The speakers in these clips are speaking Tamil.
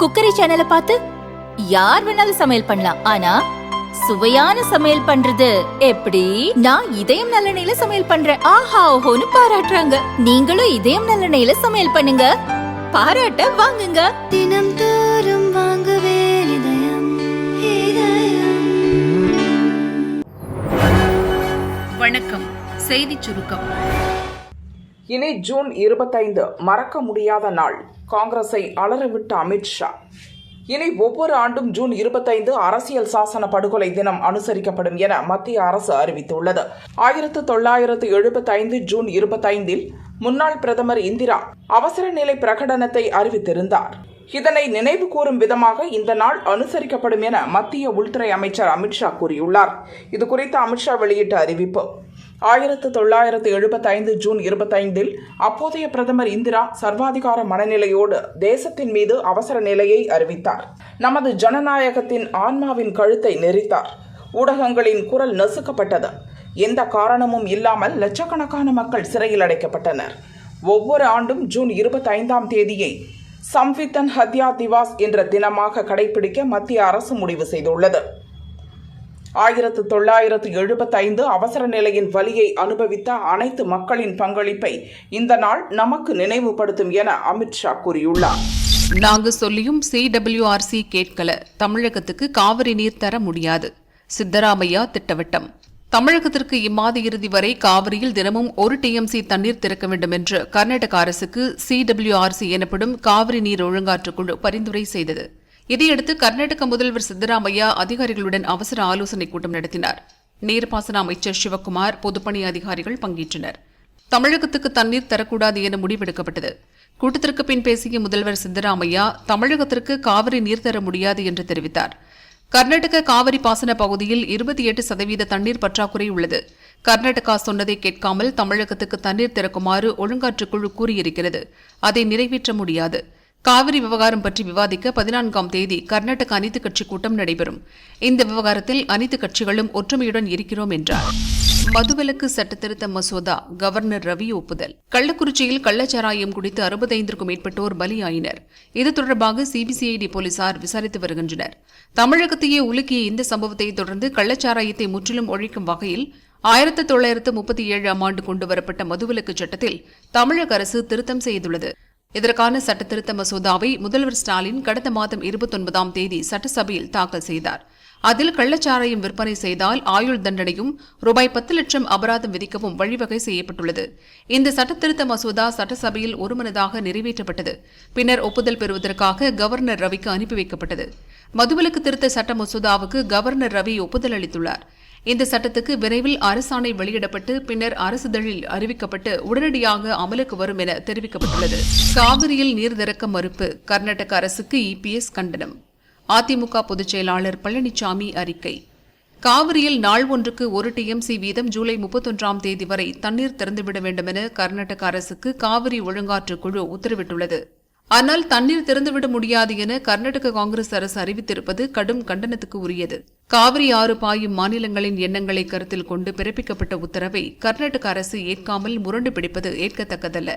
குக்கரி சேனலை பார்த்து யார் வேணாலும் சமையல் பண்ணலாம். ஆனா சுவையான சமையல் பண்றது எப்படி? நான் இதயம் நல்லெண்ணெயில சமையல் பண்றேன். ஆஹா ஓஹோன்னு பாராட்டுறாங்க. நீங்களும் இதயம் நல்லெண்ணெயில சமையல் பண்ணுங்க, பாராட்ட வாங்குங்க. தினம் தோறும் வாங்குவே இதயம். வணக்கம். செய்தி சுருக்கம். இனி ஜூன் 25 மறக்க முடியாத நாள். காங்கிரஸை அலறவிட்ட அமித்ஷா. இனி ஒவ்வொரு ஆண்டும் ஜூன் 25 அரசியல் சாசன படுகொலை தினம் அனுசரிக்கப்படும் என மத்திய அரசு அறிவித்துள்ளது. 1975 ஜூன் 25 முன்னாள் பிரதமர் இந்திரா அவசர நிலை பிரகடனத்தை அறிவித்திருந்தார். இதனை நினைவு கூறும் விதமாக இந்த நாள் அனுசரிக்கப்படும் என மத்திய உள்துறை அமைச்சர் அமித்ஷா கூறியுள்ளார். இதுகுறித்து அமித்ஷா வெளியிட்ட அறிவிப்பு: 1975 ஜூன் 25 அப்போதைய பிரதமர் இந்திரா சர்வாதிகார மனநிலையோடு தேசத்தின் மீது அவசர நிலையை அறிவித்தார். நமது ஜனநாயகத்தின் ஆன்மாவின் கழுத்தை நெரித்தார். ஊடகங்களின் குரல் நசுக்கப்பட்டது. எந்த காரணமும் இல்லாமல் லட்சக்கணக்கான மக்கள் சிறையில் அடைக்கப்பட்டனர். ஒவ்வொரு ஆண்டும் ஜூன் 25ஆம் தேதியை சம்வித்தன் ஹத்யா திவாஸ் என்ற தினமாக கடைபிடிக்க மத்திய அரசு முடிவு செய்துள்ளது. 1975 அவசர நிலையின் வலியை அனுபவித்த அனைத்து மக்களின் பங்களிப்பை இந்த நாள் நமக்கு நினைவுபடுத்தும் என அமித்ஷா கூறியுள்ளார். நாங்க சொல்லியும் CWRC கேட்கல. தமிழகத்துக்கு காவிரி நீர் தர முடியாது. சித்தராமையா திட்டவட்டம். தமிழகத்திற்கு இம்மாத இறுதி வரை காவிரியில் தினமும் 1 TMC தண்ணீர் திறக்க வேண்டும் என்று கர்நாடக அரசுக்கு CWRC எனப்படும் காவிரி நீர் ஒழுங்காற்றுக் குழு பரிந்துரை செய்தது. இதையடுத்து கர்நாடக முதல்வர் சித்தராமையா அதிகாரிகளுடன் அவசர ஆலோசனைக் கூட்டம் நடத்தினார். நீர்ப்பாசன அமைச்சர் சிவக்குமார், பொதுப்பணி அதிகாரிகள் பங்கேற்றனர். தமிழகத்துக்கு தண்ணீர் தரக்கூடாது என முடிவெடுக்கப்பட்டது. கூட்டத்திற்கு பின் பேசிய முதல்வர் சித்தராமையா தமிழகத்திற்கு காவிரி நீர் தர முடியாது என்று தெரிவித்தார். கர்நாடக காவிரி பாசன பகுதியில் 28% தண்ணீர் பற்றாக்குறை உள்ளது. கர்நாடகா சொன்னதை கேட்காமல் தமிழகத்துக்கு தண்ணீர் திறக்குமாறு ஒழுங்காற்றுக்குழு கூறியிருக்கிறது. அதை நிறைவேற்ற முடியாது. காவிரி விவகாரம் பற்றி விவாதிக்க 14ஆம் தேதி கர்நாடக அனைத்து கட்சி கூட்டம் நடைபெறும். இந்த விவகாரத்தில் அனைத்து கட்சிகளும் ஒற்றுமையுடன் இருக்கிறோம் என்றார். மதுவிலக்கு சட்டத்திருத்த மசோதா கவர்னர் ரவி ஒப்புதல். கள்ளக்குறிச்சியில் கள்ளச்சாராயம் குடித்து 65க்கும் மேற்பட்டோர் பலியாயினர். இது தொடர்பாக CBCID போலீசார் விசாரித்து வருகின்றனர். தமிழகத்தையே உலுக்கிய இந்த சம்பவத்தை தொடர்ந்து கள்ளச்சாராயத்தை முற்றிலும் ஒழிக்கும் வகையில் 1937ஆம் ஆண்டு கொண்டுவரப்பட்ட மதுவிலக்கு சட்டத்தில் தமிழக அரசு திருத்தம் செய்துள்ளது. இதற்கான சட்டத்திருத்த மசோதாவை முதல்வர் ஸ்டாலின் கடந்த மாதம் 29ஆம் தேதி சட்டசபையில் தாக்கல் செய்தார். அதில் கள்ளச்சாராயம் விற்பனை செய்தால் ஆயுள் தண்டனையும் ₹10 லட்சம் அபராதம் விதிக்கவும் வழிவகை செய்யப்பட்டுள்ளது. இந்த சட்டத்திருத்த மசோதா சட்டசபையில் ஒருமனதாக நிறைவேற்றப்பட்டது. பின்னர் ஒப்புதல் பெறுவதற்காக கவர்னர் ரவிக்கு அனுப்பி வைக்கப்பட்டது. மதுவிலக்கு திருத்த சட்ட மசோதாவுக்கு கவர்னர் ரவி ஒப்புதல் அளித்துள்ளார். இந்த சட்டத்துக்கு விரைவில் அரசாணை வெளியிடப்பட்டு பின்னர் அரசிதழில் அறிவிக்கப்பட்டு உடனடியாக அமலுக்கு வரும் என தெரிவிக்கப்பட்டுள்ளது. காவிரியில் நீர் திறக்க மறுப்பு. கர்நாடக அரசுக்கு EPS கண்டனம். அதிமுக பொதுச் செயலாளர் பழனிசாமி அறிக்கை. காவிரியில் நாள் ஒன்றுக்கு 1 TMC வீதம் ஜூலை 31ஆம் தேதி வரை தண்ணீர் திறந்துவிட வேண்டும் என கர்நாடக அரசுக்கு காவிரி ஒழுங்காற்றுக் குழு உத்தரவிட்டுள்ளது. ஆனால் தண்ணீர் திறந்துவிட முடியாது என கர்நாடக காங்கிரஸ் அரசு அறிவித்திருப்பது கடும் கண்டனத்துக்கு உரியது. காவிரி ஆறு பாயும் மாநிலங்களின் எண்ணங்களை கருத்தில் கொண்டு பிறப்பிக்கப்பட்ட உத்தரவை கர்நாடக அரசு ஏற்காமல் முரண்டு பிடிப்பது ஏற்கத்தக்கதல்ல.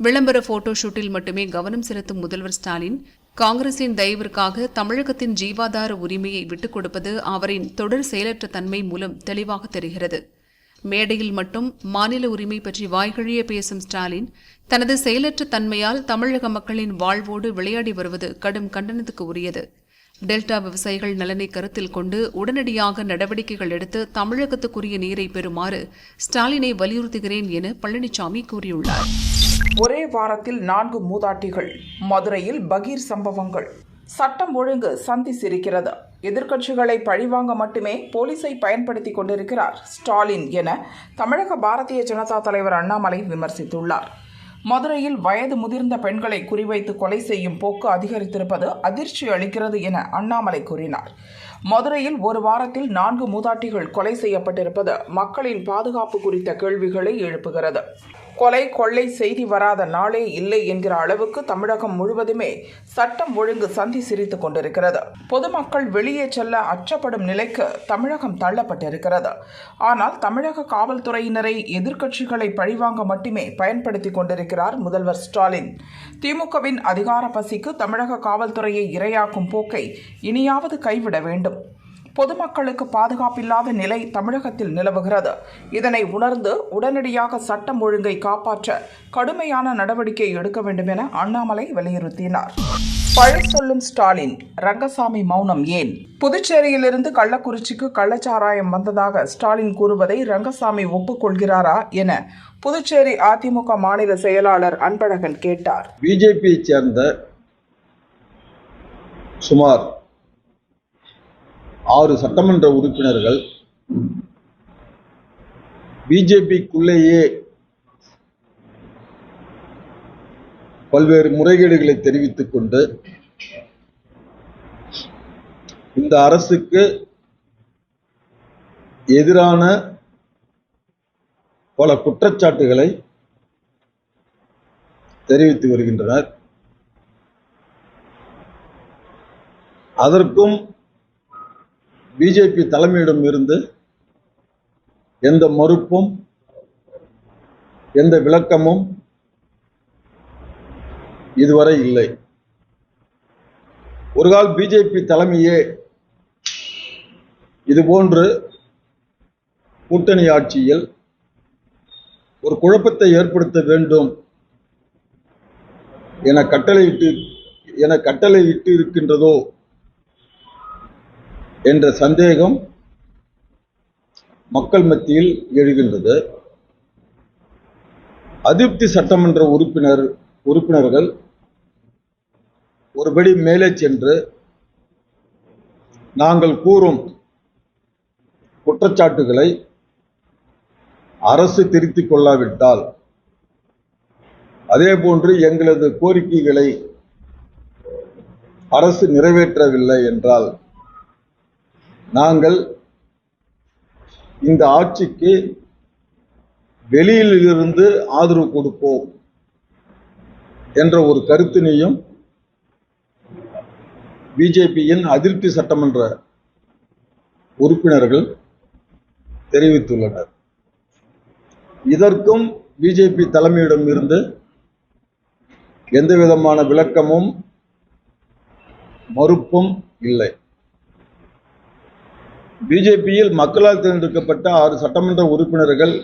விளம்பர போட்டோ ஷூட்டில் மட்டுமே கவனம் செலுத்தும் முதல்வர் ஸ்டாலின் காங்கிரசின் தயவிற்காக தமிழகத்தின் ஜீவாதார உரிமையை விட்டுக் கொடுப்பது அவரின் தொடர் செயலற்ற தன்மை மூலம் தெளிவாக தெரிகிறது. மேடையில் மட்டும் மாநில உரிமை பற்றி வாய்கழிய பேசும் ஸ்டாலின் தனது செயலற்ற தன்மையால் தமிழக மக்களின் வாழ்வோடு விளையாடி வருவது கடும் கண்டனத்துக்கு உரியது. டெல்டா விவசாயிகள் நலனை கருத்தில் கொண்டு உடனடியாக நடவடிக்கைகள் எடுத்து தமிழகத்துக்குரிய நீரை பெறுமாறு ஸ்டாலினை வலியுறுத்துகிறேன் என பழனிசாமி கூறியுள்ளார். ஒரே வாரத்தில் 4 மூதாட்டிகள். மதுரையில் பகீர் சம்பவங்கள். சட்டம் ஒழுங்கு சந்தி சிரிக்கிறது. எதிர்க்கட்சிகளை பழிவாங்க மட்டுமே போலீஸை பயன்படுத்திக் கொண்டிருக்கிறார் ஸ்டாலின் என தமிழக பாரதிய ஜனதா தலைவர் அண்ணாமலை விமர்சித்துள்ளார். மதுரையில் வயது முதிர்ந்த பெண்களை குறிவைத்து கொலை செய்யும் போக்கு அதிகரித்திருப்பது அதிர்ச்சி அளிக்கிறது என அண்ணாமலை கூறினார். மதுரையில் ஒரு வாரத்தில் 4 மூதாட்டிகள் கொலை செய்யப்பட்டிருப்பது மக்களின் பாதுகாப்பு குறித்த கேள்விகளை எழுப்புகிறது. கொலை கொள்ளை செய்தி வராத நாளே இல்லை என்கிற அளவுக்கு தமிழகம் முழுவதுமே சட்டம் ஒழுங்கு சந்தி சிரித்துக் கொண்டிருக்கிறது. பொதுமக்கள் வெளியே செல்ல அச்சப்படும் நிலைக்கு தமிழகம் தள்ளப்பட்டிருக்கிறது. ஆனால் தமிழக காவல்துறையினரை எதிர்க்கட்சிகளை பழிவாங்க மட்டுமே பயன்படுத்திக் கொண்டிருக்கிறார் முதல்வர் ஸ்டாலின். திமுகவின் அதிகார பசிக்கு தமிழக காவல்துறையை இரையாக்கும் போக்கை இனியாவது கைவிட வேண்டும். பொதுமக்களுக்கு பாதுகாப்பில்லாத நிலை தமிழகத்தில் நிலவுகிறது. இதனை உணர்ந்து உடனடியாக சட்டம் ஒழுங்கை காப்பாற்ற கடுமையான நடவடிக்கை எடுக்க வேண்டும் என அண்ணாமலை வலியுறுத்தினார். பழி சொல்லும் ஸ்டாலின், ரங்கசாமி மௌனம் ஏன்? புதுச்சேரியிலிருந்து கள்ளக்குறிச்சிக்கு கள்ளச்சாராயம் வந்ததாக ஸ்டாலின் கூறுவதை ரங்கசாமி ஒப்புக்கொள்கிறாரா என புதுச்சேரி அதிமுக மாநில செயலாளர் அன்பழகன் கேட்டார். பிஜேபியை சேர்ந்த சுமார் 6 சட்டமன்ற உறுப்பினர்கள் பிஜேபிக்குள்ளேயே பல்வேறு முறைகேடுகளை தெரிவித்துக் கொண்டு இந்த அரசுக்கு எதிரான பல குற்றச்சாட்டுகளை தெரிவித்து வருகின்றனர். அதற்கும் பிஜேபி தலைமையிடம் இருந்து எந்த மறுப்பும் எந்த விளக்கமும் இதுவரை இல்லை. ஒருகால் பிஜேபி தலைமையே இதுபோன்று கூட்டணி ஆட்சியில் ஒரு குழப்பத்தை ஏற்படுத்த வேண்டும் என கட்டளையிட்டு இருக்கின்றதோ என்ற சந்தேகம் மக்கள் மத்தியில் எழுகின்றது. அதிருப்தி சட்டமன்ற உறுப்பினர்கள் ஒருபடி மேலே சென்று நாங்கள் கூறும் குற்றச்சாட்டுகளை அரசு திருத்திக் கொள்ளாவிட்டால், அதேபோன்று எங்களது கோரிக்கைகளை அரசு நிறைவேற்றவில்லை என்றால் நாங்கள் இந்த ஆட்சிக்கு வெளியிலிருந்து ஆதரவு கொடுப்போம் என்ற ஒரு கருத்தினையும் பிஜேபியின் அதிருப்தி சட்டமன்ற உறுப்பினர்கள் தெரிவித்துள்ளனர். இதற்கும் பிஜேபி தலைமையிடம் இருந்து எந்த விதமான விளக்கமும் மறுப்பும் இல்லை. பிஜேபியில் மக்களால் தேர்ந்தெடுக்கப்பட்ட 6 சட்டமன்ற உறுப்பினர்கள்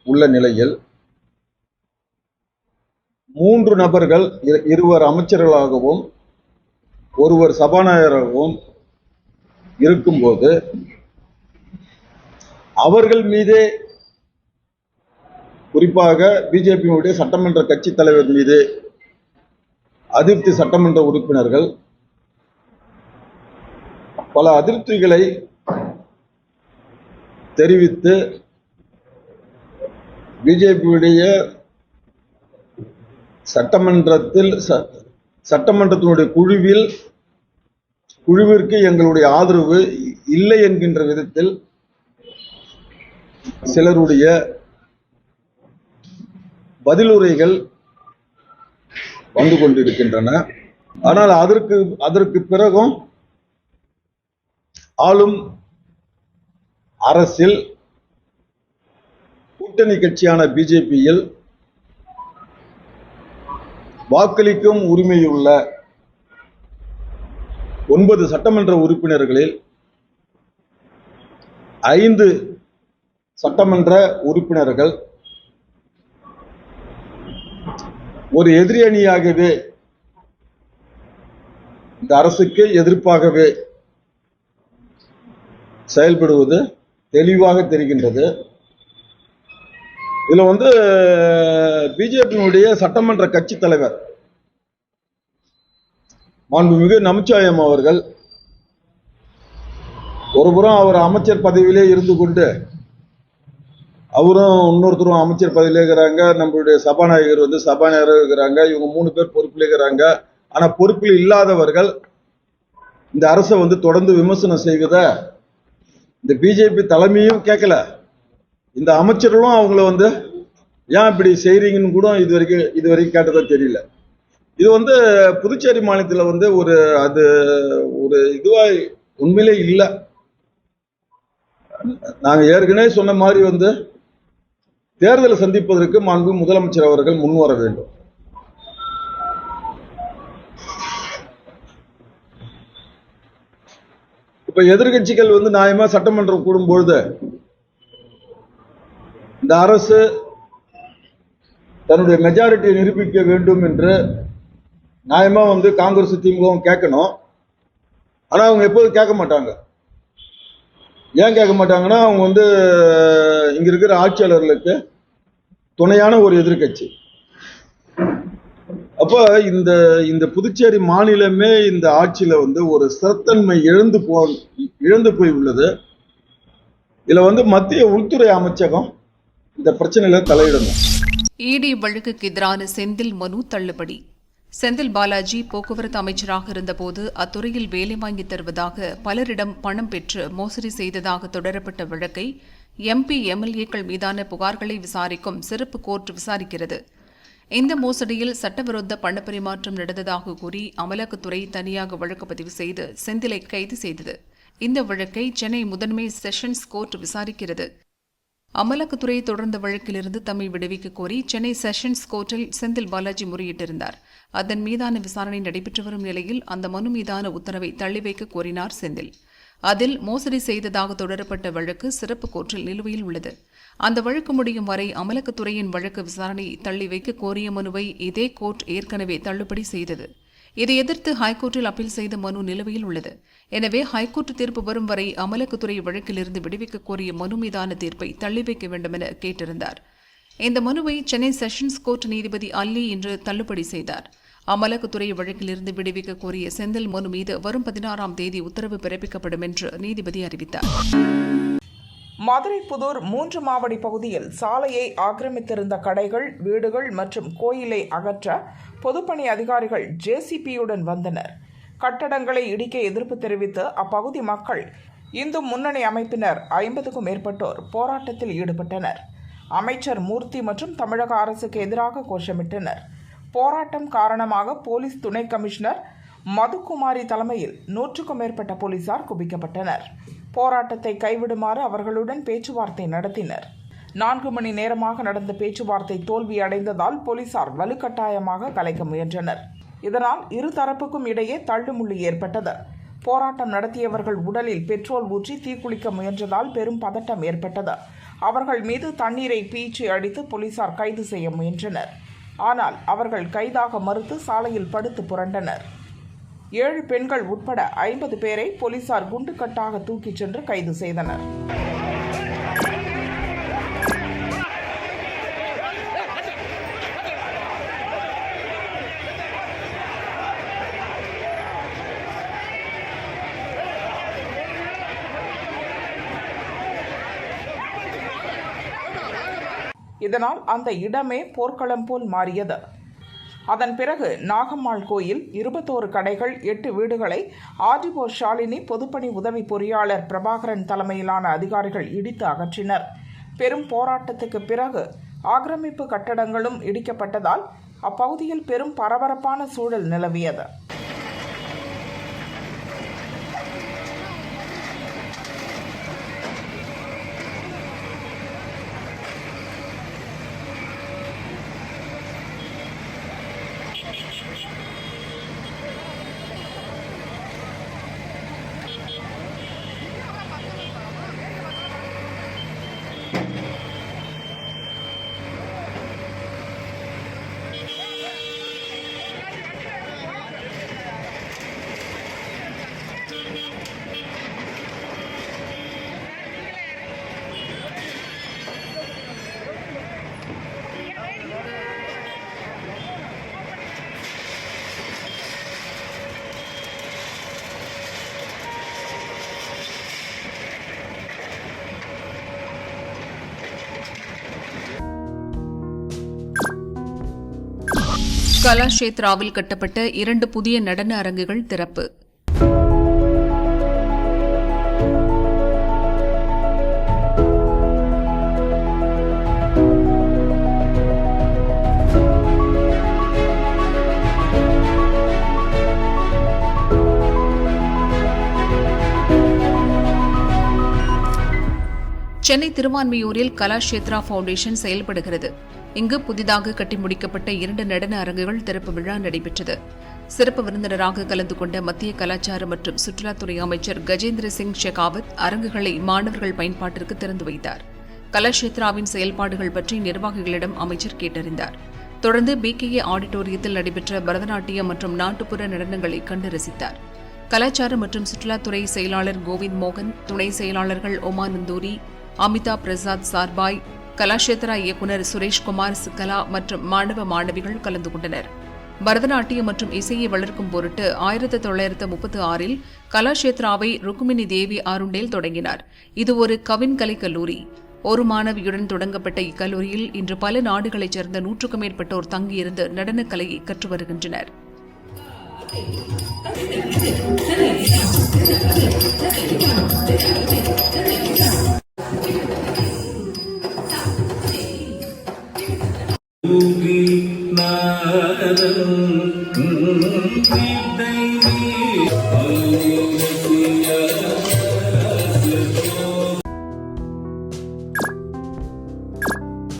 உள்ள நிலையில் 3 நபர்கள், 2 அமைச்சர்களாகவும் 1 சபாநாயகராகவும் இருக்கும்போது அவர்கள் மீதே, குறிப்பாக பிஜேபியுடைய சட்டமன்ற கட்சி தலைவர் மீது அதிருப்தி சட்டமன்ற உறுப்பினர்கள் பல அதிருப்திகளை தெரிவித்து பிஜேபியுடைய சட்டமன்றத்தினுடைய குழுவிற்கு எங்களுடைய ஆதரவு இல்லை என்கின்ற விதத்தில் சிலருடைய பதிலுரைகள் வந்து கொண்டிருக்கின்றன. ஆனால் அதற்கு பிறகும் ஆளும் அரசில் கூட்டணி கட்சியான பிஜேபியில் வாக்களிக்கும் உரிமையுள்ள 9 சட்டமன்ற உறுப்பினர்களில் 5 சட்டமன்ற உறுப்பினர்கள் ஒரு எதிரி அணியாகவே, இந்த அரசுக்கு எதிர்ப்பாகவே செயல்படுவது தெளிவாக தெரிகின்றது. இதுல பிஜேபியினுடைய சட்டமன்ற கட்சி தலைவர் மாண்புமிகு நமச்சிவாயம் அவர்கள் ஒருபுறம் அவர் அமைச்சர் பதவியிலே இருந்து கொண்டு, அவரும் இன்னொருத்தரும் அமைச்சர் பதவியிலே இருக்கிறாங்க, நம்மளுடைய சபாநாயகர் சபாநாயகர் இருக்கிறாங்க, இவங்க 3 பேர் பொறுப்பில் இருக்கிறாங்க. ஆனா பொறுப்பில் இல்லாதவர்கள் இந்த அரசை தொடர்ந்து விமர்சனம் செய்வத இந்த பிஜேபி தலைமையும் கேட்கல, இந்த அமைச்சர்களும் அவங்கள ஏன் இப்படி செய்கிறீங்கன்னு கூட இது வரைக்கும் கேட்டதா தெரியல. இது வந்து புதுச்சேரி மாநிலத்தில் வந்து அது ஒரு இதுவாக உண்மையிலே இல்லை. நாங்கள் ஏற்கனவே சொன்ன மாதிரி வந்து தேர்தலை சந்திப்பதற்கு மாண்பு முதலமைச்சர் அவர்கள் முன்வர வேண்டும். இப்ப எதிர்கட்சிகள் வந்து நியாயமா சட்டமன்றம் கூடும் பொழுது இந்த அரசு தன்னுடைய மெஜாரிட்டியை நிரூபிக்க வேண்டும் என்று நியாயமா வந்து காங்கிரஸ் திமுகவும் கேட்கணும். ஆனா அவங்க எப்போதும் கேட்க மாட்டாங்க. ஏன் கேட்க மாட்டாங்கன்னா அவங்க வந்து இங்க இருக்கிற ஆட்சியாளர்களுக்கு துணையான ஒரு எதிர்கட்சி. அப்போ இந்த புதுச்சேரி மாநிலமே இந்த ஆட்சியில வந்து ஒரு ஸ்திரத்தன்மை இழந்து போய் உள்ளது. இதுல வந்து மத்திய உள்துறை அமைச்சகம் இந்த பிரச்சனையில தலையிடணும். இடி வழக்குக்கு எதிரான செந்தில் மனு தள்ளுபடி. செந்தில் பாலாஜி போக்குவரத்து அமைச்சராக இருந்தபோது அத்துறையில் வேலை வாங்கித் தருவதாக பலரிடம் பணம் பெற்று மோசடி செய்ததாக தொடரப்பட்ட வழக்கை MP MLAக்கள் மீதான புகார்களை விசாரிக்கும் சிறப்பு கோர்ட் விசாரிக்கிறது. இந்த மோசடியில் சட்டவிரோத பணப்பரிமாற்றம் நடந்ததாக கூறி அமலாக்கத்துறை தனியாக வழக்கு பதிவு செய்து செந்திலை கைது செய்தது. இந்த வழக்கை சென்னை முதன்மை செஷன்ஸ் கோர்ட் விசாரிக்கிறது. அமலாக்கத்துறை தொடர்ந்த வழக்கிலிருந்து தம்மை விடுவிக்க கோரி சென்னை செஷன்ஸ் கோர்ட்டில் செந்தில் பாலாஜி முறையிட்டிருந்தார். அதன் மீதான விசாரணை நடைபெற்று வரும் நிலையில் அந்த மனு மீதான உத்தரவை தள்ளி வைக்க கோரினார் செந்தில். அதில் மோசடி செய்ததாக தொடரப்பட்ட வழக்கு சிறப்பு கோர்ட்டில் நிலுவையில் உள்ளது. அந்த வழக்கு முடியும் வரை அமலாக்கத்துறையின் வழக்கு விசாரணையை தள்ளி வைக்க கோரிய மனுவை இதே கோர்ட் ஏற்கனவே தள்ளுபடி செய்தது. இதை எதிர்த்து ஹைகோர்ட்டில் அப்பீல் செய்த மனு நிலுவையில் உள்ளது. எனவே ஹைகோர்ட் தீர்ப்பு வரும் வரை அமலாக்கத்துறை வழக்கிலிருந்து விடுவிக்க கோரிய மனு மீதான தீர்ப்பை தள்ளி வைக்க வேண்டும் என கேட்டிருந்தார். இந்த மனுவை சென்னை செஷன்ஸ் கோர்ட் நீதிபதி அல்லி இன்று தள்ளுபடி செய்தார். அமலாக்கத்துறை வழக்கிலிருந்து விடுவிக்க கோரிய செந்தில் மனு மீது வரும் 16ஆம் தேதி உத்தரவு பிறப்பிக்கப்படும் என்று நீதிபதி அறிவித்தார். மதுரை புதூர் 3 மாவடி பகுதியில் சாலையை ஆக்கிரமித்திருந்த கடைகள், வீடுகள் மற்றும் கோயிலை அகற்ற பொதுப்பணி அதிகாரிகள் JCBயுடன் வந்தனர். கட்டடங்களை இடிக்க எதிர்ப்பு தெரிவித்து அப்பகுதி மக்கள் இந்து முன்னணி அமைப்பினர் 50க்கும் மேற்பட்டோர் போராட்டத்தில் ஈடுபட்டனர். அமைச்சர் மூர்த்தி மற்றும் தமிழக அரசுக்கு எதிராக கோஷமிட்டனர். போராட்டம் காரணமாக போலீஸ் துணை கமிஷனர் மதுக்குமாரி தலைமையில் 100க்கும் மேற்பட்ட போலீசார் குவிக்கப்பட்டனர். போராட்டத்தை கைவிடுமாறு அவர்களுடன் பேச்சுவார்த்தை நடத்தினர். 4 மணி நேரமாக நடந்த பேச்சுவார்த்தை தோல்வி அடைந்ததால் போலீசார் வலுக்கட்டாயமாக கலைக்க முயன்றனர். இதனால் இரு தரப்புக்கும் இடையே தள்ளுமுள்ளு ஏற்பட்டது. போராட்டம் நடத்தியவர்கள் உடலில் பெட்ரோல் ஊற்றி தீக்குளிக்க முயன்றதால் பெரும் பதட்டம் ஏற்பட்டது. அவர்கள் மீது தண்ணீரை பீய்ச்சி அடித்து போலீசார் கைது செய்ய முயன்றனர். ஆனால் அவர்கள் கைதாக மறுத்து சாலையில் படுத்து புரண்டனர். 7 பெண்கள் உட்பட 50 பேரை போலீசார் குண்டுக்கட்டாக தூக்கிச் சென்று கைது செய்தனர். இதனால் அந்த இடமே போர்க்களம் போல் மாறியது. அதன் பிறகு நாகம்மாள் கோயில், 21 கடைகள், 8 வீடுகளை ஆர்டிஓ ஷாலினி, பொதுப்பணி உதவி பொறியாளர் பிரபாகரன் தலைமையிலான அதிகாரிகள் இடித்து அகற்றினர். பெரும் போராட்டத்துக்கு பிறகு ஆக்கிரமிப்பு கட்டடங்களும் இடிக்கப்பட்டதால் அப்பகுதியில் பெரும் பரபரப்பான சூழல் நிலவியது. கலாஷேத்ராவில் கட்டப்பட்ட 2 புதிய நடன அரங்குகள் திறப்பு. சென்னை திருவான்மியூரில் கலாஷேத்ரா ஃபவுண்டேஷன் செயல்படுகிறது. இங்கு புதிதாக கட்டி முடிக்கப்பட்ட 2 நடன அரங்குகள் திறப்பு விழா நடைபெற்றது. சிறப்பு விருந்தினராக கலந்து கொண்ட மத்திய கலாச்சார மற்றும் சுற்றுலாத்துறை அமைச்சர் கஜேந்திர சிங் ஷெகாவத் அரங்குகளை மாணவர்கள் பயன்பாட்டிற்கு திறந்து வைத்தார். கலாஷேத்ராவின் செயல்பாடுகள் பற்றி நிர்வாகிகளிடம் அமைச்சர் கேட்டறிந்தார். தொடர்ந்து BKA ஆடிட்டோரியத்தில் நடைபெற்ற பரதநாட்டியம் மற்றும் நாட்டுப்புற நடனங்களை கண்டு ரசித்தார். கலாச்சார மற்றும் சுற்றுலாத்துறை செயலாளர் கோவிந்த் மோகன், துணை செயலாளர்கள் ஒமா நந்தூரி, அமிதா பிரசாத் சார்பாய், கலாஷேத்ரா இயக்குநர் சுரேஷ்குமார் சிக்கலா மற்றும் மாணவ மாணவிகள் கலந்து கொண்டனர். பரதநாட்டியம் மற்றும் இசையை வளர்க்கும் பொருட்டு 1936இல் கலாஷேத்ராவை ருக்மிணி தேவி ஆருண்டேல் தொடங்கினார். இது ஒரு கவின் கலை கல்லூரி. ஒரு மாணவியுடன் தொடங்கப்பட்ட இக்கல்லூரியில் இன்று பல நாடுகளைச் சேர்ந்த 100க்கும் மேற்பட்டோர் தங்கியிருந்து நடனக் கலையை கற்று வருகின்றனர்.